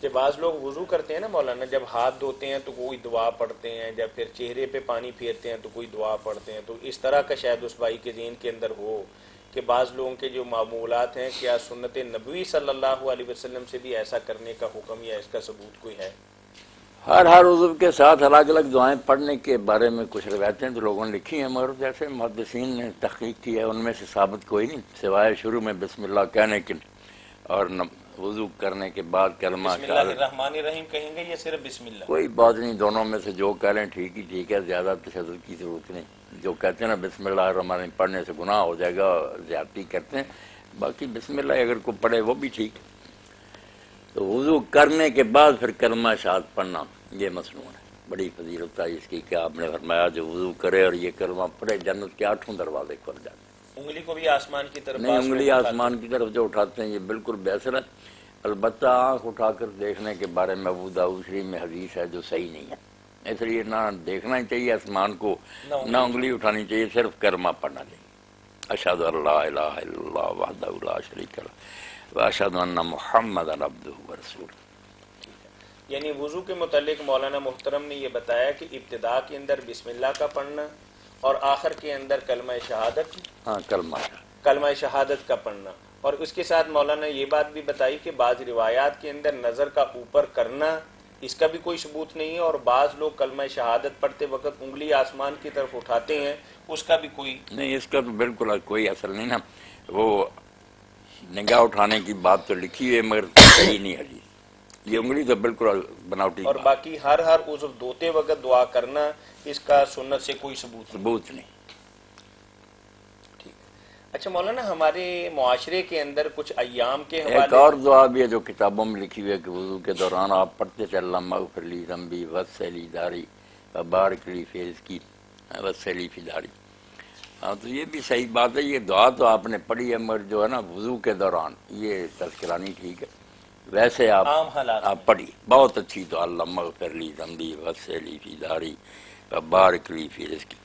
کہ بعض لوگ وضو کرتے ہیں نا مولانا، جب ہاتھ دھوتے ہیں تو کوئی دعا پڑھتے ہیں، جب پھر چہرے پہ پانی پھیرتے ہیں تو کوئی دعا پڑھتے ہیں، تو اس طرح کا شاید اس بھائی کے ذہن کے اندر ہو کہ بعض لوگوں کے جو معمولات ہیں، کیا سنت نبوی صلی اللہ علیہ وسلم سے بھی ایسا کرنے کا حکم یا اس کا ثبوت کوئی ہے؟ ہر عضو کے ساتھ الگ الگ دعائیں پڑھنے کے بارے میں کچھ روایتیں تو لوگوں نے لکھی ہیں، مگر جیسے محدثین نے تحقیق کی ہے ان میں سے ثابت کوئی نہیں، سوائے شروع میں بسم اللہ کہنے کے اور وضو کرنے کے بعد کلمہ بسم اللہ الرحمن الرحیم کہیں گے یا صرف بسم اللہ؟ کوئی بات نہیں، دونوں میں سے جو کہہ لیں ٹھیک ہی ٹھیک ہے، زیادہ تشدد کی ضرورت نہیں۔ جو کہتے ہیں نا بسم اللہ الرحمن الرحیم پڑھنے سے گناہ ہو جائے گا، زیادتی کرتے ہیں، باقی بسم اللہ اگر کوئی پڑھے وہ بھی ٹھیک۔ تو وضو کرنے کے بعد پھر کلمہ شہادت پڑھنا یہ مسنون ہے، بڑی فضیلت ہے اس کی کہ آپ نے فرمایا جو وضو کرے اور یہ کلمہ پڑھے جنت کے 8 دروازے کھل جاتے ہیں۔ انگلی کو بھی آسمان کی طرف نہیں، انگلی آسمان کی طرف جو اٹھاتے ہیں یہ بالکل بحثر ہے، البتہ آنکھ اٹھا کر دیکھنے کے بارے میں ابو داؤد شریف میں حدیث ہے جو صحیح نہیں ہے، اس لیے نہ دیکھنا ہی چاہیے آسمان کو، نہ انگلی اٹھانی چاہیے، صرف کلمہ پڑھنا چاہیے، اشہد ان لا الہ الا اللہ وحدہ لا شریک لہ واشہد ان محمدا عبدہ ورسولہ۔ یعنی وضو کے متعلق مولانا محترم نے یہ بتایا کہ ابتدا کے اندر بسم اللہ کا پڑھنا اور آخر کے اندر کلمہ شہادت، کلمہ شہادت کا پڑھنا، اور اس کے ساتھ مولانا یہ بات بھی بتائی کہ بعض روایات کے اندر نظر کا اوپر کرنا اس کا بھی کوئی ثبوت نہیں ہے، اور بعض لوگ کلمہ شہادت پڑھتے وقت انگلی آسمان کی طرف اٹھاتے ہیں، اس کا بھی کوئی نہیں، اس کا تو بالکل کوئی اثر نہیں نا، وہ نگاہ اٹھانے کی بات تو لکھی ہے مگر صحیح نہیں حدیث، یہ انگلی تو بالکل بناوٹی اور باقی ہر عضو دھوتے وقت دعا کرنا اس کا سنت سے کوئی ثبوت نہیں۔ اچھا مولانا، ہمارے معاشرے کے اندر کچھ ایام کے حوالے ایک اور دعا بھی ہے جو کتابوں میں لکھی ہوئی ہے کہ وضو کے دوران آپ پڑھتے تھے اللہم اغفر لی ذنبی وسع لی داری وبارک لی فی رزقی وسع لی فی داری۔ ہاں، تو یہ بھی صحیح بات ہے، یہ دعا تو آپ نے پڑھی ہے مگر جو ہے نا وضو کے دوران یہ تذکرہ نہیں ٹھیک ہے، ویسے آپ پڑھی، بہت اچھی دعا، اللہم اغفر لی ذنبی وسع لی فی داری وبارک لی فی رزقی۔